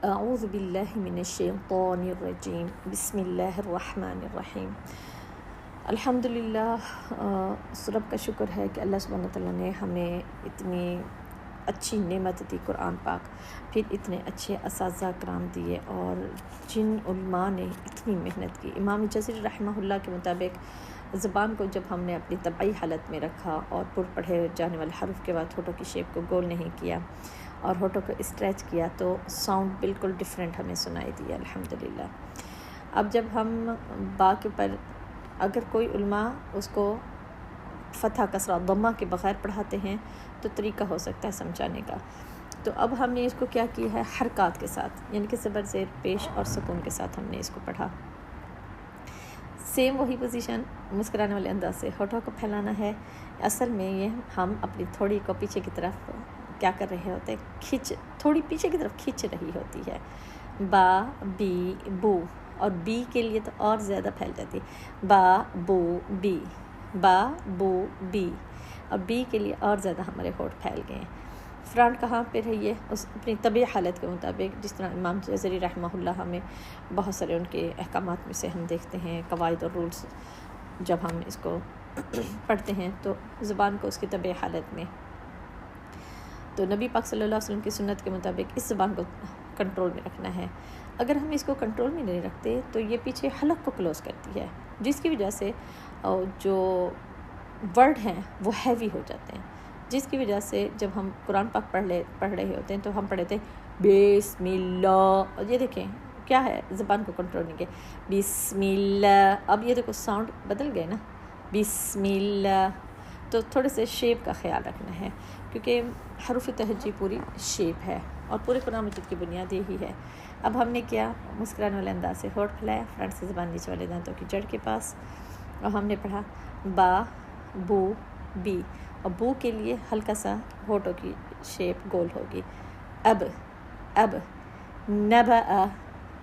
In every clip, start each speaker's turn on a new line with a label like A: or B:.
A: اعوذ باللہ من الشیطان الرجیم بسم اللہ الرحمن الرحیم۔ الحمدللہ، رب کا شکر ہے کہ اللہ سبحانہ وتعالیٰ نے ہمیں اتنی اچھی نعمت دی قرآن پاک، پھر اتنے اچھے اساتذہ کرام دیے، اور جن علماء نے اتنی محنت کی۔ امام جزری رحمہ اللہ کے مطابق زبان کو جب ہم نے اپنی طبعی حالت میں رکھا اور پر پڑھے جانے والے حرف کے بعد ہونٹوں کی شیپ کو گول نہیں کیا اور ہونٹوں کو اسٹریچ کیا تو ساؤنڈ بالکل ڈیفرنٹ ہمیں سنائی دی الحمدللہ۔ اب جب ہم با کے اوپر اگر کوئی علماء اس کو فتح کسرہ ضمہ کے بغیر پڑھاتے ہیں تو طریقہ ہو سکتا ہے سمجھانے کا، تو اب ہم نے اس کو کیا کیا ہے حرکات کے ساتھ، یعنی کہ زبر زیر پیش اور سکون کے ساتھ ہم نے اس کو پڑھا۔ سیم وہی پوزیشن مسکرانے والے انداز سے ہونٹوں کو پھیلانا ہے۔ اصل میں یہ ہم اپنی تھوڑی کو پیچھے کی طرف کیا کر رہے ہوتے ہیں، تھوڑی پیچھے کی طرف کھینچ رہی ہوتی ہے۔ با بی بو، اور بی کے لیے تو اور زیادہ پھیل جاتی ہے، با بو بی، با بو بی، اور بی کے لیے اور زیادہ ہمارے ہونٹ پھیل گئے ہیں۔ فرنٹ کہاں پہ رہیے اس اپنی طبعی حالت کے مطابق، جس طرح امام جزری رحمہ اللہ ہمیں بہت سارے ان کے احکامات میں سے ہم دیکھتے ہیں، قواعد اور رولز جب ہم اس کو پڑھتے ہیں تو زبان کو اس کی طبعی حالت میں، تو نبی پاک صلی اللہ علیہ وسلم کی سنت کے مطابق اس زبان کو کنٹرول میں رکھنا ہے۔ اگر ہم اس کو کنٹرول میں نہیں رکھتے تو یہ پیچھے حلق کو کلوز کرتی ہے، جس کی وجہ سے جو ورڈ ہیں وہ ہیوی ہو جاتے ہیں، جس کی وجہ سے جب ہم قرآن پاک پڑھ رہے ہوتے ہیں تو ہم پڑھتے ہیں بسم اللہ، اور یہ دیکھیں کیا ہے، زبان کو کنٹرول نہیں کیا، بسم اللہ۔ اب یہ دیکھو ساؤنڈ بدل گئے نا، بسم اللہ۔ تو تھوڑے سے شیپ کا خیال رکھنا ہے، کیونکہ حروف تہجی پوری شیپ ہے اور پورے قرآن مجید کی بنیاد یہی ہے۔ اب ہم نے کیا، مسکرانے والے انداز سے ہونٹ پھیلایا، فرنٹ سے زبان نیچے والے دانتوں کی جڑ کے پاس، اور ہم نے پڑھا با بو بی، اور بو کے لیے ہلکا سا ہونٹوں کی شیپ گول ہوگی۔ اب نبأ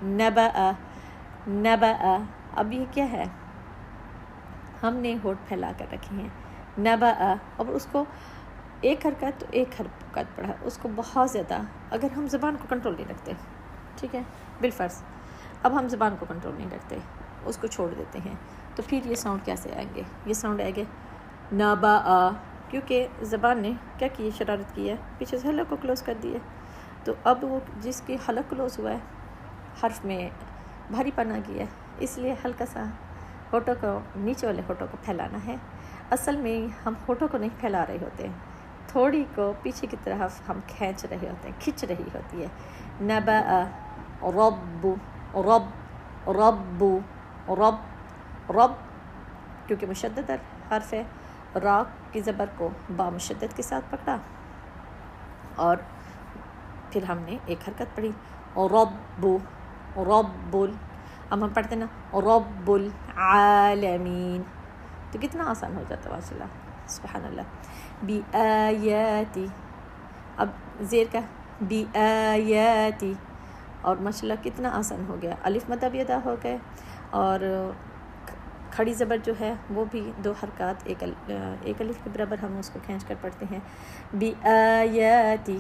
A: نبأ نبأ، اب یہ کیا ہے، ہم نے ہونٹ پھیلا کر رکھے ہیں، نبأ، اور اس کو ایک حرکت تو ایک حرکت پڑھا، اس کو بہت زیادہ اگر ہم زبان کو کنٹرول نہیں رکھتے، ٹھیک ہے بالفرض اب ہم زبان کو کنٹرول نہیں رکھتے، اس کو چھوڑ دیتے ہیں، تو پھر یہ ساؤنڈ کیسے آئیں گے، یہ ساؤنڈ آئے گے نبأ، کیونکہ زبان نے کیا کی، شرارت کی ہے، پیچھے سے حلق کو کلوز کر دی ہے، تو اب وہ جس کی حلق کلوز ہوا ہے حرف میں بھاری پن آ گیا ہے، اس لیے ہلکا سا ہونٹوں کو، نیچے والے ہونٹوں کو پھیلانا ہے۔ اصل میں ہم ہونٹوں کو نہیں پھیلا رہے ہوتے ہیں، تھوڑی کو پیچھے کی طرف ہم کھینچ رہے ہوتے ہیں، کھنچ رہی ہوتی ہے۔ نبأ رب رب رب رب رب، کیونکہ مشدد حرف ہے، را کی زبر کو با مشدد کے ساتھ پکڑا، اور پھر ہم نے ایک حرکت پڑھی رب رب، اب ہم پڑھتے نا رب العالمین، تو کتنا آسان ہو جاتا ہے، ماشاء اللہ سبحان اللہ۔ بآیاتی، اب زیر کا بآیاتی، اور ماشاء اللہ کتنا آسان ہو گیا، الف مد اب ادا ہو گئے، اور کھڑی زبر جو ہے وہ بھی دو حرکات، ایک الف کے برابر ہم اس کو کھینچ کر پڑھتے ہیں، بآیاتی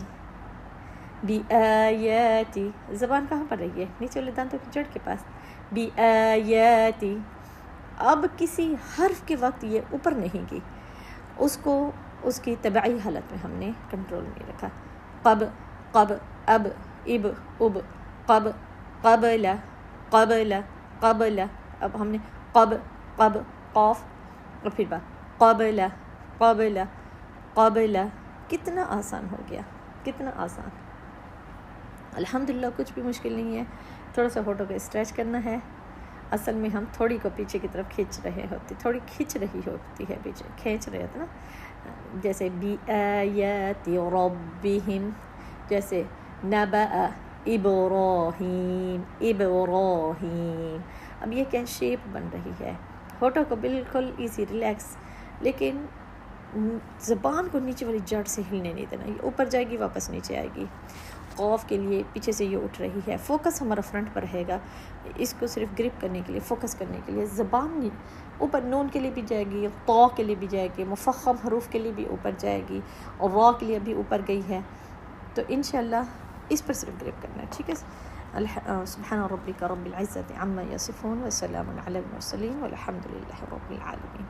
A: بآیاتی، زبان کہاں پر رہی ہے، نیچے والے دانتوں کی جڑ کے پاس، بآیاتی۔ اب کسی حرف کے وقت یہ اوپر نہیں گئی، اس کو اس کی طبعی حالت میں ہم نے کنٹرول میں رکھا، قب قب اب اب اب، قب قبل قبل قبل، اب ہم نے قب قب قاف، اور پھر بات قبل قبل قبل، کتنا آسان ہو گیا، کتنا آسان، الحمدللہ کچھ بھی مشکل نہیں ہے۔ تھوڑا سا ہونٹوں کو اسٹریچ کرنا ہے، اصل میں ہم تھوڑی کو پیچھے کی طرف کھینچ رہے ہوتے، تھوڑی کھینچ رہی ہوتی ہے، پیچھے کھینچ رہے ہوتے نا، جیسے بآیات ربہم، جیسے نبأ ابراہیم ابراہیم، اب یہ کیا شیپ بن رہی ہے، ہونٹوں کو بالکل ایزی ریلیکس، لیکن زبان کو نیچے والی جڑ سے ہلنے نہیں دینا، یہ اوپر جائے گی واپس نیچے آئے گی۔ قوف کے لیے پیچھے سے یہ اٹھ رہی ہے، فوکس ہمارا فرنٹ پر رہے گا، اس کو صرف گرپ کرنے کے لیے، فوکس کرنے کے لیے، زبان اوپر نون کے لیے بھی جائے گی، طا کے لیے بھی جائے گی، مفخم حروف کے لیے بھی اوپر جائے گی، اور را کے لیے بھی اوپر گئی ہے، تو انشاءاللہ اس پر صرف گریپ کرنا ہے، ٹھیک ہے. سبحان ربک رب العزت عما یصفون وسلام علی المرسلین والحمد للہ رب العالمین.